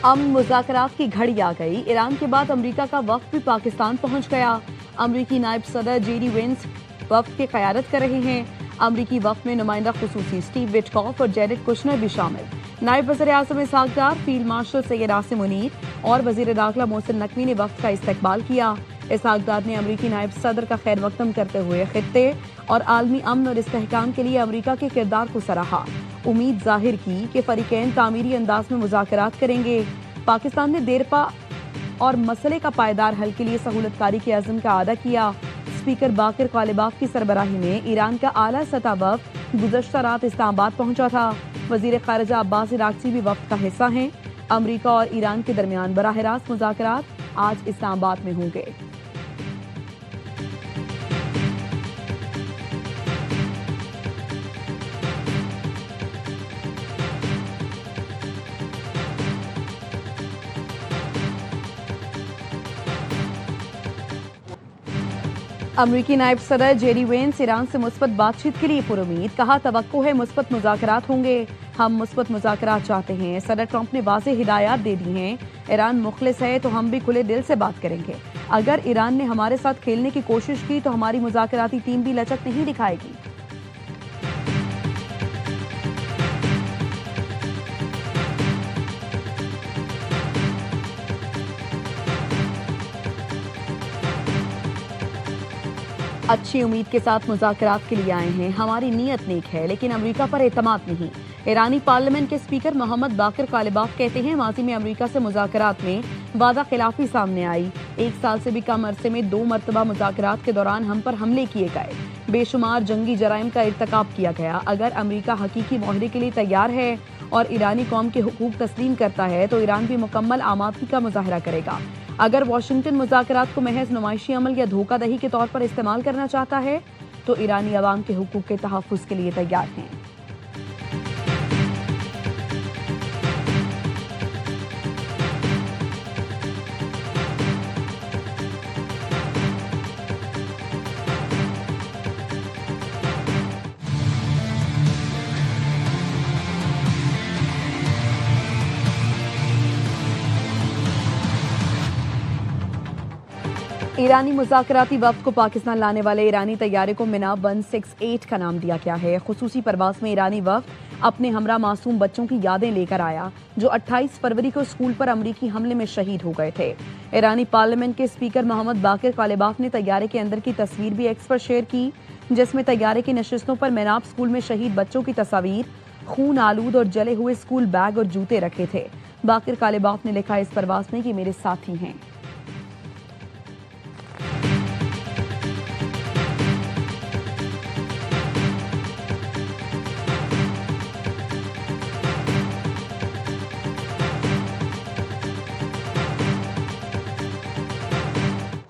अमन मुज़ाकरात की घड़ी आ गई। ईरान के बाद अमेरिका का वफ्द भी पाकिस्तान पहुंच गया। अमेरिकी नायब सदर जेडी वेंस वफ्द की क़यादत कर रहे हैं। अमेरिकी वफ्द में नुमाइंदा खुसूसी स्टीव विटकॉफ और जेरेड कुशनर भी शामिल। नायब वज़ीर आज़म इसहाक डार, फील्ड मार्शल सैयद आसिम मुनीर और वज़ीर दाखिला मोहसिन नकवी ने वफ्द का इस्तकबाल किया। इसहाक डार ने अमेरिकी नायब सदर का खैर मकदम करते हुए खित्ते और आलमी अमन और इस्तेहकाम के लिए अमेरिका के किरदार को सराहा। उम्मीद जाहिर की कि फरीकैन तामीरी अंदाज में मुज़ाकरात करेंगे। पाकिस्तान ने देरपा और मसले का पायदार हल के लिए सहूलतकारी के अज़्म का अदा किया। स्पीकर बाकिर कालिबाफ की सरबराही में ईरान का आला सतह वफ्द गुज़श्ता रात इस्लामाबाद पहुंचा था। वज़ीर ख़ारिजा अब्बास इराक़ची भी वफ्द का हिस्सा हैं। अमेरिका और ईरान के दरमियान बराह रास्त मुज़ाकरात आज इस्लामाबाद में होंगे। अमरीकी नायब सदर जेडी वेंस ईरान से मुस्बत बातचीत के लिए पुरुमीद। कहा, तवक्को है मुस्बत मुज़ाकरात होंगे। हम मुस्बत मुज़ाकरात चाहते हैं। सदर ट्रंप ने वाज़ेह हिदायत दे दी हैं। ईरान मुखलिस है तो हम भी खुले दिल से बात करेंगे। अगर ईरान ने हमारे साथ खेलने की कोशिश की तो हमारी मुज़ाकराती टीम भी लचक नहीं दिखाएगी। अच्छी उम्मीद के साथ मुज़ाकरात के लिए आए हैं। हमारी नीयत नेक है लेकिन अमेरिका पर एतमाद नहीं। ईरानी पार्लियामेंट के स्पीकर मोहम्मद बाकिर कालिबाफ कहते हैं, माजी में अमेरिका से मुज़ाकरात में वादा खिलाफी सामने आई। 1 साल से भी कम अरसे में 2 मरतबा मुज़ाकरात के दौरान हम पर हमले किए गए। बेशुमार जंगी जराइम का इर्तकाब किया गया। अगर अमेरिका हकीकी मुआहदे के लिए तैयार है और ईरानी कौम के हुकूक तस्लीम करता है तो ईरान भी मुकम्मल आमादगी का मुजाहरा करेगा। अगर वाशिंगटन मुज़ाकरात को महज नुमाइशी अमल या धोखादही के तौर पर इस्तेमाल करना चाहता है तो ईरानी अवाम के हुकूक के तहफ़्फ़ुज़ के लिए तैयार हैं। ईरानी मुज़ाकराती वफ्द को पाकिस्तान लाने वाले ईरानी तैयारे को मिना 168 का नाम दिया गया है। खुसूसी परवाज़ में ईरानी वफ्द अपने हमरा मासूम बच्चों की यादें लेकर आया जो 28 फरवरी को स्कूल पर अमरीकी हमले में शहीद हो गए थे। ईरानी पार्लियामेंट के स्पीकर मोहम्मद बाकिर कालिबाफ ने तैयारे के अंदर की तस्वीर भी एक्स पर शेयर की, जिसमें तैयारे की नशिस्तों पर मैनाब स्कूल में शहीद बच्चों की तस्वीर, खून आलूद और जले हुए स्कूल बैग और जूते रखे थे। बाकिर कालिबाफ ने लिखा इस परवाज़ में कि मेरे साथी हैं।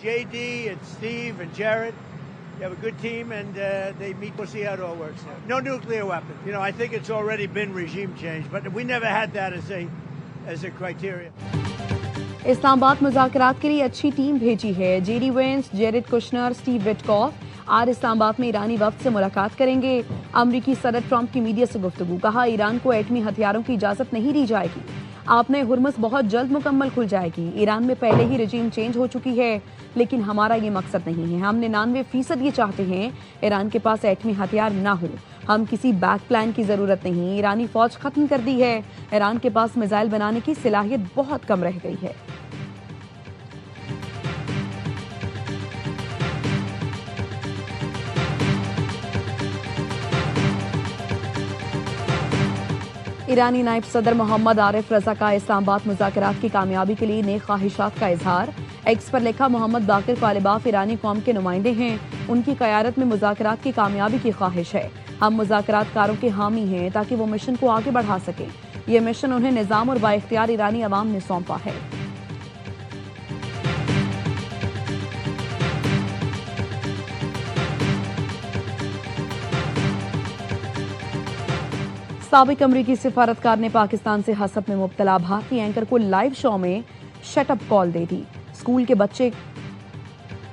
JD and Steve and Jared, you have a good team, and they meet. We'll see how it all works out. No nuclear weapons. You know, I think it's already been regime change, but we never had that as a criteria. Islamabad मुज़ाकरात के लिए अच्छी team भेजी है। JD Vance, Jared Kushner, Steve Witkoff आज इस्लामाबाद में ईरानी वफ्द से मुलाकात करेंगे। अमरीकी सदर ट्रंप की मीडिया से गुफ्तगू। कहा, ईरान को एटमी हथियारों की इजाज़त नहीं दी जाएगी। आपने हुर्मुज़ बहुत जल्द मुकम्मल खुल जाएगी। ईरान में पहले ही रजीम चेंज हो चुकी है लेकिन हमारा ये मकसद नहीं है। हम 99% ये चाहते हैं ईरान के पास एटमी हथियार ना हो। हम किसी बैक प्लान की ज़रूरत नहीं। ईरानी फ़ौज ख़त्म कर दी है। ईरान के पास मिसाइल बनाने की सलाहियत बहुत कम रह गई है। ईरानी नायब सदर मोहम्मद आरिफ रजा का इस्लामाबाद मुज़ाकरात की कामयाबी के लिए नेक ख्वाहिशात का इजहार। एक्स पर लिखा, मोहम्मद बाकिर कालिबाफ ईरानी कौम के नुमाइंदे हैं। उनकी क़यादत में मुज़ाकरात की कामयाबी की ख्वाहिश है। हम मुज़ाकरातकारों के हामी हैं ताकि वो मिशन को आगे बढ़ा सकें। ये मिशन उन्हें निज़ाम और बाइख्तियार ईरानी अवाम ने सौंपा है। साबिक अमरीकी सिफारतकार ने पाकिस्तान से हसद में मुब्तला भारतीय एंकर को लाइव शो में शटअप कॉल दे दी। स्कूल के बच्चे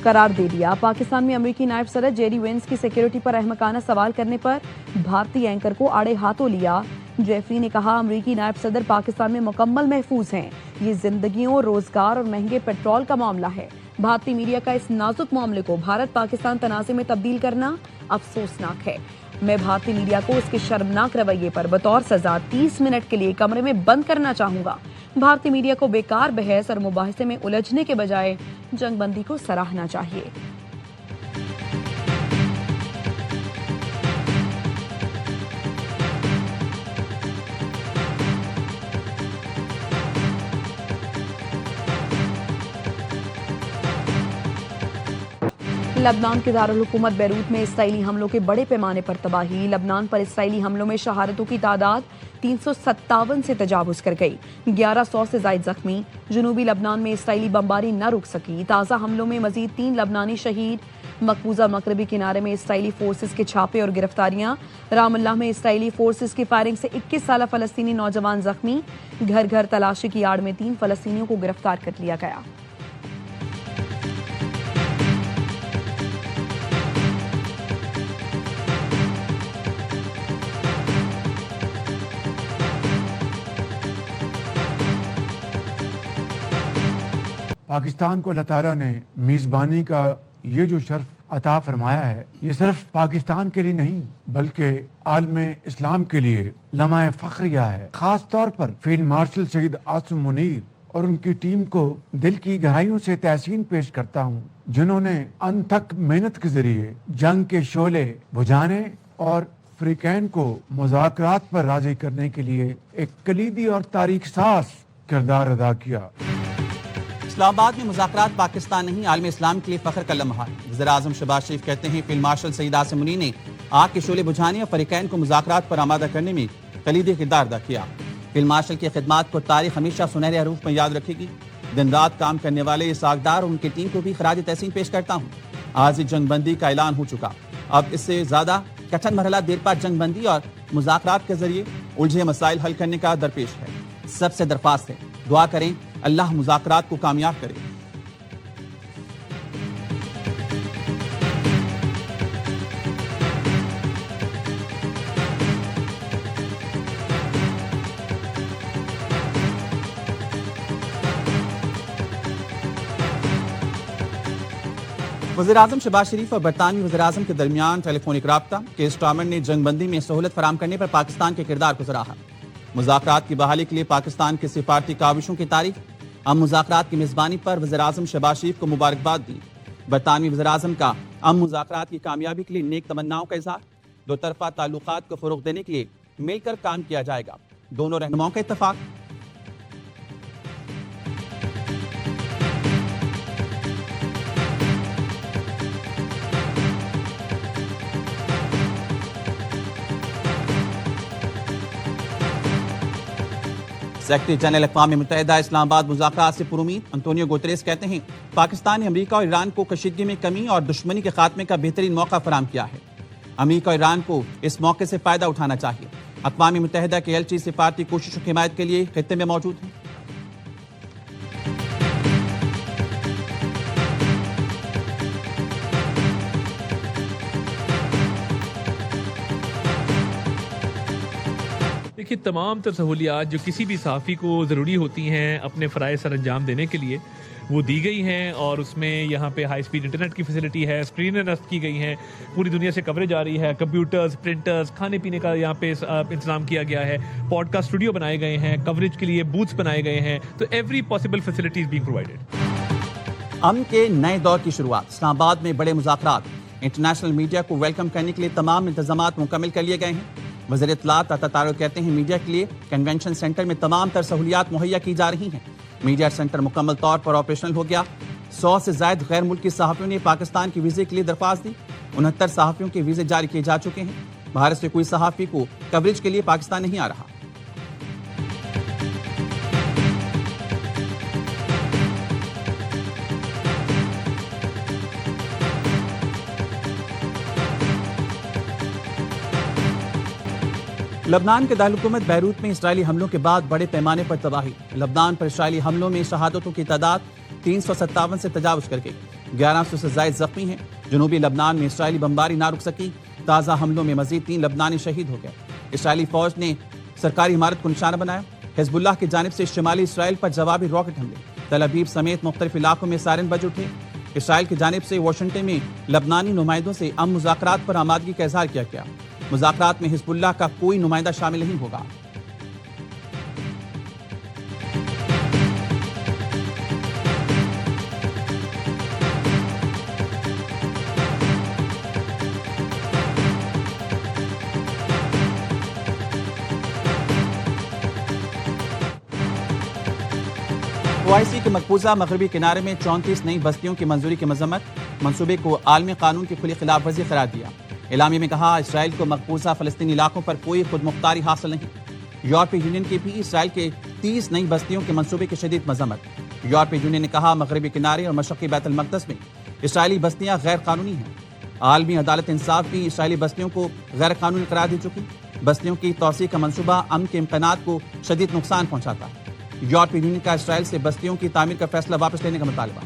करार दे दिया। पाकिस्तान में अमेरिकी नायब सदर जेरी वेंस की सिक्योरिटी पर अहमकाना सवाल करने पर भारतीय एंकर को आड़े हाथों लिया। जेफरी ने कहा, अमेरिकी नायब सदर पाकिस्तान में मुकम्मल महफूज हैं। ये जिंदगियों, रोजगार और महंगे पेट्रोल का मामला है। भारतीय मीडिया का इस नाजुक मामले को भारत पाकिस्तान तनाज़े में तब्दील करना अफसोसनाक है। मैं भारतीय मीडिया को इसके शर्मनाक रवैये पर बतौर सजा 30 मिनट के लिए कमरे में बंद करना चाहूंगा। भारतीय मीडिया को बेकार बहस और मुबाहिसे में उलझने के बजाय जंगबंदी को सराहना चाहिए। लबनान के दारुल हुकूमत बैरूत में इसराइली हमलों के बड़े पैमाने पर तबाही। लबनान पर इसराइली हमलों में शहादतों की तादाद 357 से तजावुज कर गई। 1100 से जायद जख्मी। जनूबी लबनान में इसराइली बमबारी न रुक सकी। ताज़ा हमलों में मजीद 3 लबनानी शहीद। मकबूजा मगरबी किनारे में इसराइली फोर्सेस के छापे और गिरफ्तारियां। रामल्लाह में इसराइली फोर्सेस की फायरिंग से 21 साल फलस्तीनी नौजवान जख्मी। घर घर तलाशी की आड़ में 3 फलस्तीनियों को गिरफ्तार कर लिया गया। पाकिस्तान को अल्लाह ताला ने मेज़बानी का ये जो शर्फ अता फरमाया है, ये सिर्फ पाकिस्तान के लिए नहीं बल्कि आलमे इस्लाम के लिए लम्हा फ़ख्रिया है। खास तौर पर फील्ड मार्शल शहीद आसिम मुनीर और उनकी टीम को दिल की गहराइयों से तहसीन पेश करता हूँ, जिन्होंने अनथक मेहनत के जरिए जंग के शोले बुझाने और फ्रीकैन को मुज़ाकरात पर राजी करने के लिए एक कलीदी और तारीख साज किरदार अदा किया। इस्लामाबाद में मुज़ाकरात पाकिस्तान नहीं आलम इस्लाम के लिए फख्र का लम्हा है। वज़ीर-ए-आज़म शहबाज शरीफ कहते हैं, फील्ड मार्शल सईद आसिम मुनीर ने आग के शोले बुझाने और फरीकैन को मुज़ाकरात पर आमादा करने में कलीदी किरदार अदा किया। फील्ड मार्शल की खिदमात को तारीख हमेशा सुनहरे हरूफ में याद रखेगी। दिन रात काम करने वाले इस आगदार और उनकी टीम को भी खराज तहसीन पेश करता हूँ। आज ही जंगबंदी का ऐलान हो चुका। अब इससे ज्यादा कठिन मरहला देर पार जंगबंदी और मुज़ाकरात के जरिए उलझे मसाइल हल करने का दरपेश है। सबसे दरख्वास्त है, दुआ करें अल्लाह मुज़ाकरात को कामयाब करे। वज़ीर-ए-आज़म शहबाज शरीफ और बरतानवी वज़ीर-ए-आज़म के दरमियान टेलीफोनिक राब्ता। केर स्टारमर ने जंगबंदी में सहूलत फराम करने पर पाकिस्तान के किरदार को सराहा। मुज़ाकरात की बहाली के लिए पाकिस्तान की सिफारती काविशों की तारीफ। अम मुज़ाकरात की मेज़बानी पर वज़ीर-ए-आज़म शहबाज शरीफ को मुबारकबाद दी। बरतानवी वज़ीर-ए-आज़म का अम मुज़ाकरात की कामयाबी के लिए नेक तमन्नाओं का इज़हार। दो तरफ़ा ताल्लुकात को फ़रोग़ देने के लिए मिलकर काम किया जाएगा। दोनों रहनुमाओं का इत्तफ़ाक़। सेक्रेटरी जनरल अक़वाम मुत्तहिदा इस्लामाबाद मुज़ाकरात से पुरुमीद। अंतोनियो गुतेरेस कहते हैं, पाकिस्तान ने अमेरिका और ईरान को कशीदगी में कमी और दुश्मनी के खात्मे का बेहतरीन मौका फराहम किया है। अमेरिका और ईरान को इस मौके से फायदा उठाना चाहिए। अक़वाम मुत्तहिदा के एलची सिफारती कोशिशों की हिमायत के लिए खित्ते में मौजूद हैं। देखिए, तमाम तर सहूलियात जो किसी भी सहाफ़ी को ज़रूरी होती हैं अपने फ़राइज़ सर अंजाम देने के लिए, वो दी गई हैं। और उसमें यहाँ पे हाई स्पीड इंटरनेट की फैसिलिटी है, स्क्रीनें नस्ब की गई हैं, पूरी दुनिया से कवरेज आ रही है, कंप्यूटर्स, प्रिंटर्स, खाने पीने का यहाँ पे इंतज़ाम किया गया है, पॉडकास्ट स्टूडियो बनाए गए हैं, कवरेज के लिए बूथ्स बनाए गए हैं। तो every possible facility is being provided. अमन के नए दौर की शुरुआत। इस्लामाबाद में बड़े मुज़ाकरात। इंटरनेशनल मीडिया को वेलकम करने के लिए तमाम इंतजामात मुकम्मल कर लिए गए हैं। वज़ीर इत्तलात अता तारिक कहते हैं, मीडिया के लिए कन्वेंशन सेंटर में तमाम तर सहूलियात मुहैया की जा रही हैं। मीडिया सेंटर मुकम्मल तौर पर ऑपरेशनल हो गया। 100 से ज़ायद गैर मुल्की सहाफ़ियों ने पाकिस्तान के वीज़े के लिए दरख्वास्त दी। 69 सहाफ़ियों के वीज़े जारी किए जा चुके हैं। भारत से कोई सहाफ़ी को कवरेज के लिए पाकिस्तान नहीं आ रहा। लबनान के दारुल-हुकूमत बैरूत में इसराइली हमलों के बाद बड़े पैमाने पर तबाही। लबनान पर इसराइली हमलों में शहादतों की तादाद 357 से तजावुज कर गई। 1100 से ज्यादा जख्मी हैं। जनूबी लबनान में इसराइली बमबारी ना रुक सकी। ताज़ा हमलों में मजीद 3 लबनानी शहीद हो गए। इसराइली फौज ने सरकारी इमारत को निशाना बनाया। हिजबुल्लाह की जानिब से शिमाली इसराइल पर जवाबी रॉकेट हमले। तल अवीव समेत मुख्तलिफ इलाकों में सायरन बज उठे। इसराइल की जानिब से वाशिंगटन में लबनानी नुमाइंदों से अमन मुज़ाकरात पर आमादगी का इजहार किया गया। मुज़ाकरात में हिजबुल्लाह का कोई नुमाइंदा शामिल नहीं होगा। ओआईसी के मकबूजा मगरबी किनारे में 34 नई बस्तियों की मंजूरी की मजम्मत। मंसूबे को आलमी कानून की खुली खिलाफ वर्जी करार दिया। एलामिया में कहा, इसराइल को मकबूजा फलस्तीनी इलाकों पर कोई खुद मुख्तारी हासिल नहीं। यूरोपीय यूनियन की भी इसराइल के 30 नई बस्तियों के मंसूबे की शदीद मजम्मत। यूरोपीय यूनियन ने कहा, मगरबी किनारे और मशरकी बैतुल मक़दस में इसराइली बस्तियां गैर कानूनी हैं। आलमी अदालत इंसाफ भी इसराइली बस्तियों को गैर कानूनी करार दे चुकी। बस्तियों की तौसीह का मंसूबा अमन के इम्कानात को शदीद नुकसान पहुंचाता है। यूरोपीय यूनियन का इसराइल से बस्तियों की तामीर का फैसला वापस लेने का मुतालबा।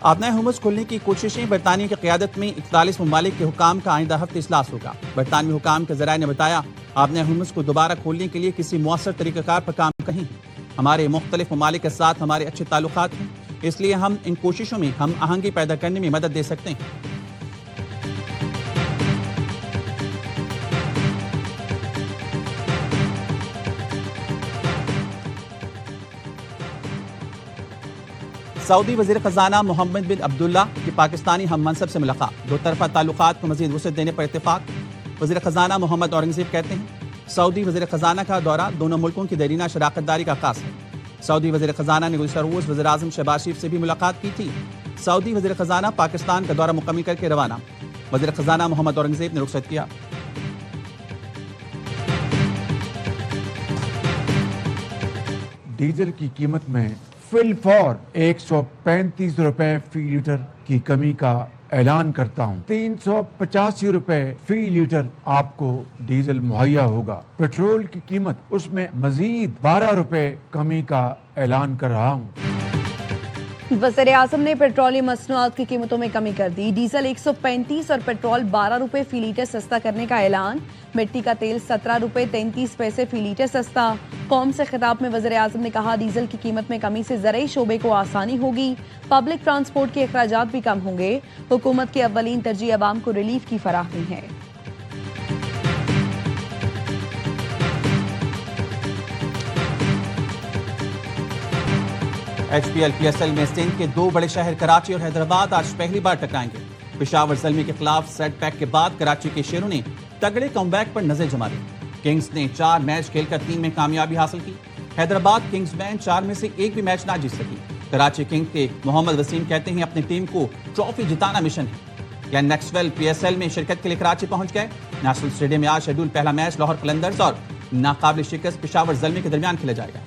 आबनाए हुर्मुज़ खोलने की कोशिशें। बरतानिया की क़यादत में 41 ममालिक के हुकाम का आइंदा हफ्ते इजलास होगा। बरतानवी हुकाम के ज़राए ने बताया, आबनाए हुर्मुज़ को दोबारा खोलने के लिए किसी मुअस्सर तरीक़ाकार पर काम कहीं। हमारे मुख्तलिफ ममालिक के साथ हमारे अच्छे ताल्लुकात हैं, इसलिए हम इन कोशिशों में हम आहंगी पैदा करने में मदद दे सकते हैं। सऊदी वज़ीर ख़ज़ाना मोहम्मद बिन अब्दुल्ला की पाकिस्तानी हम मनसब से मुलाकात। दो तरफ़ा ताल्लुकात को मज़ीद वुसअत देने पर इत्तेफाक। वज़ीर ख़ज़ाना मोहम्मद औरंगज़ेब कहते हैं, सऊदी वज़ीर ख़ज़ाना का दौरा दोनों मुल्कों की देरीना शराकतदारी का आगाज़ है। सऊदी वज़ीर ख़ज़ाना ने गुज़िश्ता रोज़ वज़ीर आज़म शहबाज शरीफ से भी मुलाकात की थी। सऊदी वज़ीर ख़ज़ाना पाकिस्तान का दौरा मुकम्मल करके रवाना। वज़ीर ख़ज़ाना मोहम्मद औरंगज़ेब ने रुखसत किया। डीजल की कीमत में फिलफौर 135 रुपए फी लीटर की कमी का ऐलान करता हूँ। 385 रुपए फी लीटर आपको डीजल मुहैया होगा। पेट्रोल की कीमत उसमें मजीद 12 रुपए कमी का ऐलान कर रहा हूँ। वज़ीर आज़म ने पेट्रोलियम मसनूआत की कीमतों में कमी कर दी। डीजल 135 और पेट्रोल 12 रुपए फी लीटर सस्ता करने का ऐलान। मिट्टी का तेल 17 रुपए 33 पैसे फी लीटर सस्ता। कौम से खिताब में वज़ीर आज़म ने कहा, डीजल की कीमत में कमी से ज़राई शोबे को आसानी होगी। पब्लिक ट्रांसपोर्ट के अखराजात भी कम होंगे। हुकूमत की अव्वलीन तरजीह अवाम को रिलीफ की फराहमी है। HPL PSL में सिंध के दो बड़े शहर कराची और हैदराबाद आज पहली बार टकराएंगे। पेशावर ज़ल्मी के खिलाफ सेटबैक के बाद कराची के शेरों ने तगड़े कमबैक पर नजर जमा दी। किंग्स ने 4 मैच खेलकर 3 में कामयाबी हासिल की। हैदराबाद किंग्स बैन 4 में से 1 भी मैच ना जीत सकी। कराची किंग्स के मोहम्मद वसीम कहते हैं, अपनी टीम को ट्रॉफी जिताना मिशन है। या मैक्सवेल PSL में शिरकत के लिए कराची पहुंच गए। नेशनल स्टेडियम में आज शेड्यूल पहला मैच लाहौर कलंदर्स और नाकाबिल शिकस्त पेशावर ज़ल्मी के दरमियान खेला जाएगा।